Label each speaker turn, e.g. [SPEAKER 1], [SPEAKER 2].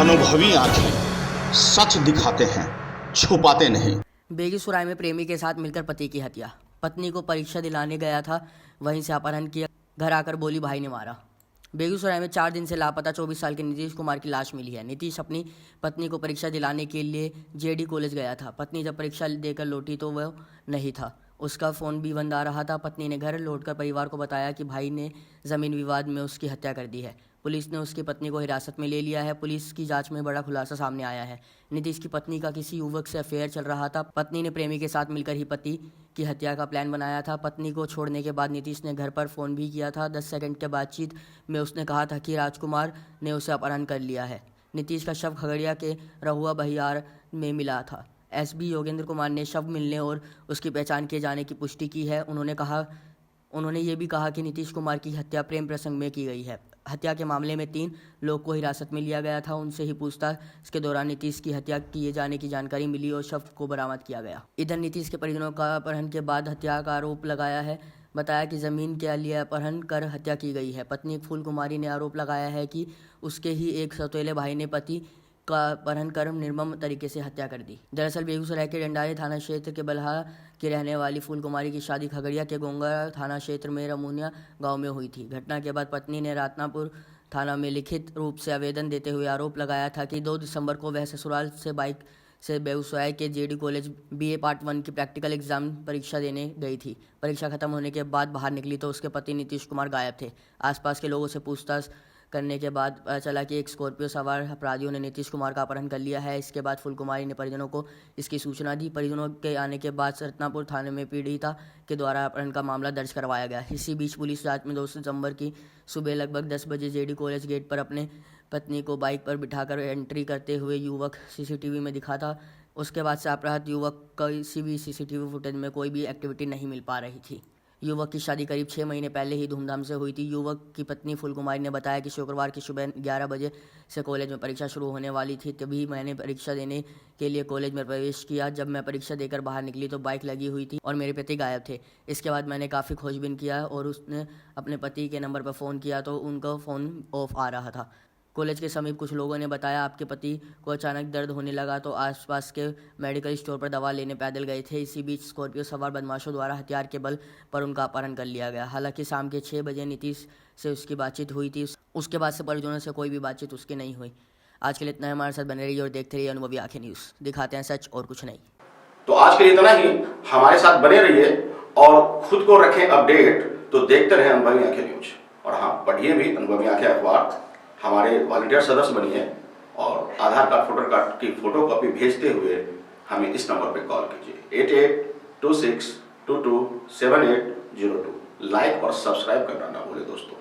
[SPEAKER 1] अनुभवी आंखें सच दिखाते हैं, छुपाते नहीं।
[SPEAKER 2] बेगूसराय में प्रेमी के साथ मिलकर पति की हत्या। पत्नी को परीक्षा दिलाने गया था, वहीं से अपहरण किया, घर आकर बोली भाई ने मारा। बेगूसराय में 4 दिन से लापता 24 साल के नीतीश कुमार की लाश मिली है। नीतीश अपनी पत्नी को परीक्षा दिलाने के लिए जेडी कॉलेज गया था। पत्नी जब परीक्षा देकर लौटी तो वह नहीं था, उसका फ़ोन भी बंद आ रहा था। पत्नी ने घर लौटकर परिवार को बताया कि भाई ने ज़मीन विवाद में उसकी हत्या कर दी है। पुलिस ने उसकी पत्नी को हिरासत में ले लिया है। पुलिस की जांच में बड़ा खुलासा सामने आया है। नीतीश की पत्नी का किसी युवक से अफेयर चल रहा था। पत्नी ने प्रेमी के साथ मिलकर ही पति की हत्या का प्लान बनाया था। पत्नी को छोड़ने के बाद नीतीश ने घर पर फ़ोन भी किया था। 10 सेकंड के बातचीत में उसने कहा था कि राजकुमार ने उसे अपहरण कर लिया है। नीतीश का शव खगड़िया के रहुआ बहियार में मिला था। एसपी योगेंद्र कुमार ने शव मिलने और उसकी पहचान किए जाने की पुष्टि की है। उन्होंने ये भी कहा कि नीतीश कुमार की हत्या प्रेम प्रसंग में की गई है। हत्या के मामले में 3 लोग को हिरासत में लिया गया था। उनसे ही पूछताछ के दौरान नीतीश की हत्या किए जाने की जानकारी मिली और शव को बरामद किया गया। इधर नीतीश के परिजनों का अपहरण के बाद हत्या का आरोप लगाया है। बताया कि ज़मीन के लिए अपहरण कर हत्या की गई है। पत्नी फूल कुमारी ने आरोप लगाया है कि उसके ही एक सौतेले भाई ने पति का अपहरण कर निर्मम तरीके से हत्या कर दी। दरअसल बेगूसराय के डंडारी थाना क्षेत्र के बलहा की रहने वाली फूल कुमारी की शादी खगड़िया के गोंगा थाना क्षेत्र में रमुनिया गांव में हुई थी। घटना के बाद पत्नी ने रातनापुर थाना में लिखित रूप से आवेदन देते हुए आरोप लगाया था कि 2 दिसंबर को वह ससुराल से बाइक से बेगूसराय के जेडी कॉलेज बीए पार्ट 1 की प्रैक्टिकल एग्जाम परीक्षा देने गई थी। परीक्षा खत्म होने के बाद बाहर निकली तो उसके पति नीतीश कुमार गायब थे। आसपास के लोगों से पूछताछ करने के बाद पता चला कि एक स्कॉर्पियो सवार अपराधियों ने नीतीश कुमार का अपहरण कर लिया है। इसके बाद फूल कुमारी ने परिजनों को इसकी सूचना दी। परिजनों के आने के बाद रत्नापुर थाने में पीड़िता के द्वारा अपहरण का मामला दर्ज करवाया गया। इसी बीच पुलिस जांच में 2 दिसंबर की सुबह लगभग 10 बजे जेडी कॉलेज गेट पर अपने पत्नी को बाइक पर बिठाकर एंट्री करते हुए युवक सीसीटीवी में दिखा था। उसके बाद से अपराध युवक का किसी भी सीसीटीवी फुटेज में कोई भी एक्टिविटी नहीं मिल पा रही थी। युवक की शादी करीब 6 महीने पहले ही धूमधाम से हुई थी। युवक की पत्नी फूल कुमारी ने बताया कि शुक्रवार की सुबह 11 बजे से कॉलेज में परीक्षा शुरू होने वाली थी, तभी मैंने परीक्षा देने के लिए कॉलेज में प्रवेश किया। जब मैं परीक्षा देकर बाहर निकली तो बाइक लगी हुई थी और मेरे पति गायब थे। इसके बाद मैंने काफ़ी खोजबीन किया और उसने अपने पति के नंबर पर फ़ोन किया तो उनका फ़ोन ऑफ आ रहा था। कॉलेज के समीप कुछ लोगों ने बताया आपके पति को अचानक दर्द होने लगा तो आसपास के मेडिकल स्टोर पर दवा लेने पैदल गए थे। इसी बीच स्कॉर्पियो सवार बदमाशों द्वारा हथियार के बल पर उनका अपहरण कर लिया गया। हालांकि शाम के 6 बजे नीतीश से उसकी बातचीत हुई थी। उसके बाद से परिजनों से कोई भी बातचीत उसकी नहीं हुई। आज के लिए इतना ही। हमारे साथ बने रहिए और देखते रहिए अनुभवी आंखें न्यूज़। दिखाते हैं सच और कुछ नहीं।
[SPEAKER 3] तो आज के लिए इतना ही। हमारे साथ बने रहिए और खुद को रखें अपडेट। तो देखते रहें अनुभवी आंखें न्यूज। और हाँ, पढ़िए भी अनुभवी आंखें अखबार। हमारे वॉलंटियर सदस्य बनिए और आधार कार्ड फोटो कार्ड की फोटो कॉपी भेजते हुए हमें इस नंबर पर कॉल कीजिए 8826227802। लाइक और सब्सक्राइब करना ना भूलें दोस्तों।